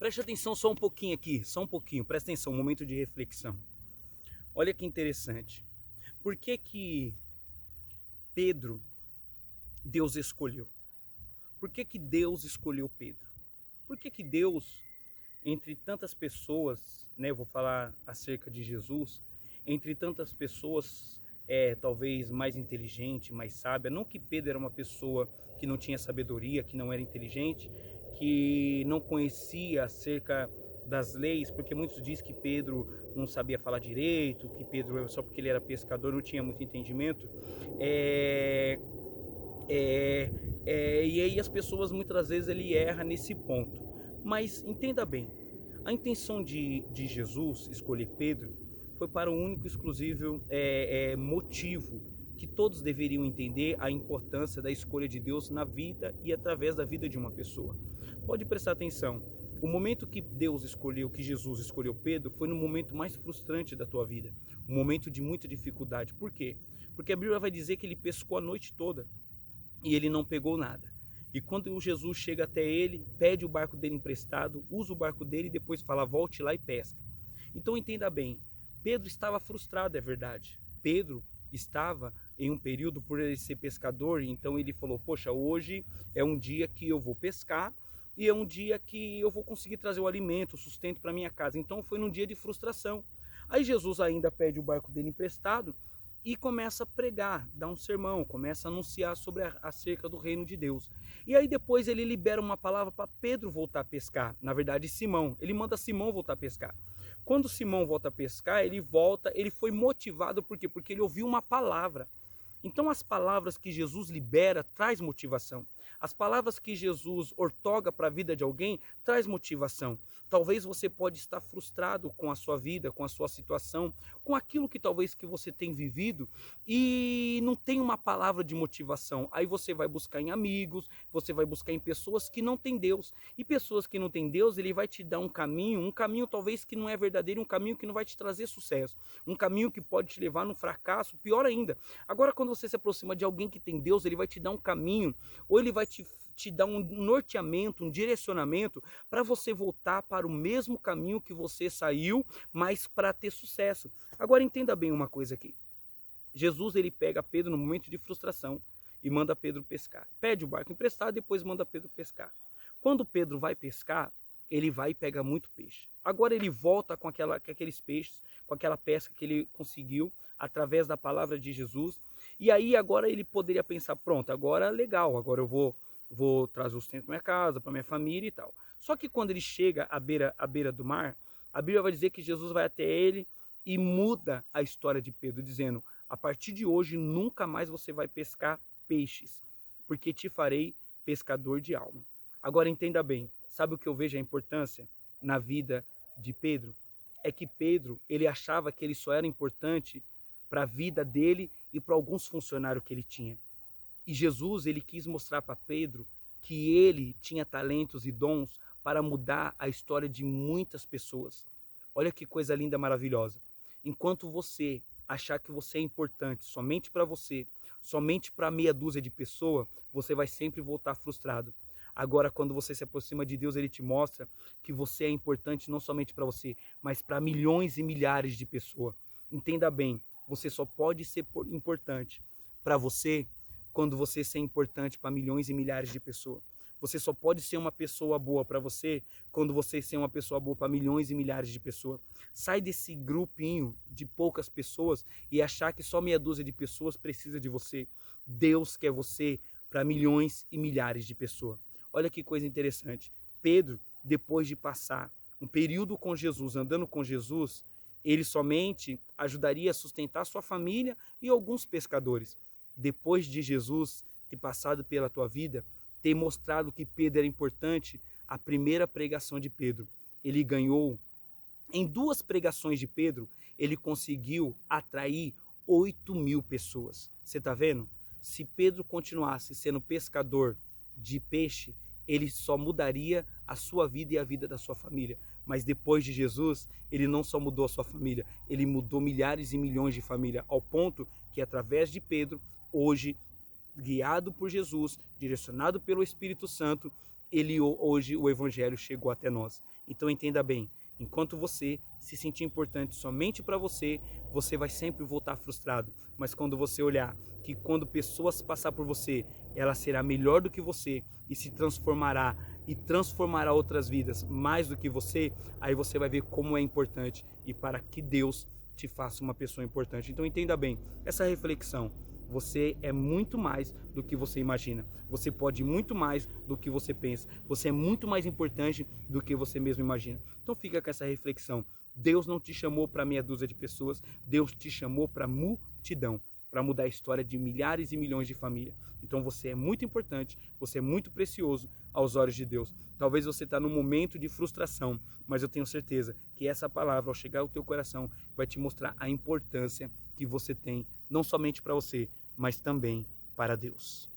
Preste atenção só um pouquinho aqui, só um pouquinho, presta atenção, um momento de reflexão. Olha que interessante. Por que que Pedro, Deus escolheu? Por que que Deus escolheu Pedro? Por que que Deus, entre tantas pessoas, né, eu vou falar acerca de Jesus, entre tantas pessoas, talvez mais inteligente, mais sábia, não que Pedro era uma pessoa que não tinha sabedoria, que não era inteligente, que não conhecia acerca das leis, porque muitos dizem que Pedro não sabia falar direito, que Pedro, só porque ele era pescador, não tinha muito entendimento. É, é, e aí as pessoas, muitas das vezes, ele erra nesse ponto. Mas entenda bem, a intenção de Jesus escolher Pedro foi para o único e exclusivo motivo que todos deveriam entender a importância da escolha de Deus na vida e através da vida de uma pessoa. Pode prestar atenção, o momento que Deus escolheu, que Jesus escolheu Pedro, foi no momento mais frustrante da tua vida, um momento de muita dificuldade. Por quê? Porque a Bíblia vai dizer que ele pescou a noite toda e ele não pegou nada. E quando Jesus chega até ele, pede o barco dele emprestado, usa o barco dele e depois fala, volte lá e pesca. Então entenda bem, Pedro estava frustrado, é verdade. Pedro estava em um período, por ele ser pescador, então ele falou, poxa, hoje é um dia que eu vou pescar e é um dia que eu vou conseguir trazer o alimento, o sustento para minha casa. Então foi num dia de frustração. Aí Jesus ainda pede o barco dele emprestado e começa a pregar, dá um sermão, começa a anunciar sobre acerca do reino de Deus. E aí depois ele libera uma palavra para Pedro voltar a pescar, na verdade Simão, ele manda Simão voltar a pescar. Quando Simão volta a pescar, ele foi motivado, por quê? Porque ele ouviu uma palavra. Então as palavras que Jesus libera traz motivação. As palavras que Jesus ortoga para a vida de alguém traz motivação. Talvez você pode estar frustrado com a sua vida, com a sua situação, com aquilo que talvez que você tem vivido e não tem uma palavra de motivação. Aí você vai buscar em amigos, você vai buscar em pessoas que não têm Deus. E pessoas que não têm Deus, ele vai te dar um caminho talvez que não é verdadeiro, um caminho que não vai te trazer sucesso, um caminho que pode te levar no fracasso, pior ainda. Agora, quando você se aproxima de alguém que tem Deus, ele vai te dar um caminho, ou ele vai te dar um norteamento, um direcionamento para você voltar para o mesmo caminho que você saiu, mas para ter sucesso. Agora entenda bem uma coisa aqui. Jesus, ele pega Pedro no momento de frustração e manda Pedro pescar. Pede o barco emprestado, depois manda Pedro pescar. Quando Pedro vai pescar, ele vai e pega muito peixe. Agora ele volta com aqueles peixes, com aquela pesca que ele conseguiu através da palavra de Jesus. E aí agora ele poderia pensar, pronto, agora legal, agora eu vou trazer o sustento para minha casa, para minha família e tal. Só que quando ele chega à beira do mar, a Bíblia vai dizer que Jesus vai até ele e muda a história de Pedro, dizendo, a partir de hoje nunca mais você vai pescar peixes, porque te farei pescador de alma. Agora entenda bem, sabe o que eu vejo a importância na vida de Pedro? É que Pedro, ele achava que ele só era importante para a vida dele e para alguns funcionários que ele tinha. E Jesus, ele quis mostrar para Pedro que ele tinha talentos e dons para mudar a história de muitas pessoas. Olha que coisa linda, maravilhosa. Enquanto você achar que você é importante somente para você, somente para meia dúzia de pessoas, você vai sempre voltar frustrado. Agora, quando você se aproxima de Deus, ele te mostra que você é importante não somente para você, mas para milhões e milhares de pessoas. Entenda bem, você só pode ser importante para você quando você ser importante para milhões e milhares de pessoas. Você só pode ser uma pessoa boa para você quando você ser uma pessoa boa para milhões e milhares de pessoas. Sai desse grupinho de poucas pessoas e achar que só meia dúzia de pessoas precisa de você. Deus quer você para milhões e milhares de pessoas. Olha que coisa interessante. Pedro, depois de passar um período com Jesus, andando com Jesus, ele somente ajudaria a sustentar sua família e alguns pescadores. Depois de Jesus ter passado pela tua vida, ter mostrado que Pedro era importante, a primeira pregação de Pedro, ele ganhou, em 2 pregações de Pedro, ele conseguiu atrair 8.000 pessoas. Você está vendo? Se Pedro continuasse sendo pescador de peixe, ele só mudaria a sua vida e a vida da sua família. Mas depois de Jesus, ele não só mudou a sua família, ele mudou milhares e milhões de famílias, ao ponto que através de Pedro, hoje, guiado por Jesus, direcionado pelo Espírito Santo, hoje o evangelho chegou até nós. Então entenda bem, enquanto você se sentir importante somente para você, você vai sempre voltar frustrado. Mas quando você olhar que quando pessoas passar por você, ela será melhor do que você e se transformará e transformará outras vidas mais do que você, aí você vai ver como é importante e para que Deus te faça uma pessoa importante. Então entenda bem, essa reflexão, você é muito mais do que você imagina. Você pode muito mais do que você pensa. Você é muito mais importante do que você mesmo imagina. Então fica com essa reflexão. Deus não te chamou para meia dúzia de pessoas. Deus te chamou para multidão, para mudar a história de milhares e milhões de famílias. Então você é muito importante, você é muito precioso aos olhos de Deus. Talvez você está num momento de frustração, mas eu tenho certeza que essa palavra, ao chegar ao teu coração, vai te mostrar a importância que você tem, não somente para você, mas também para Deus.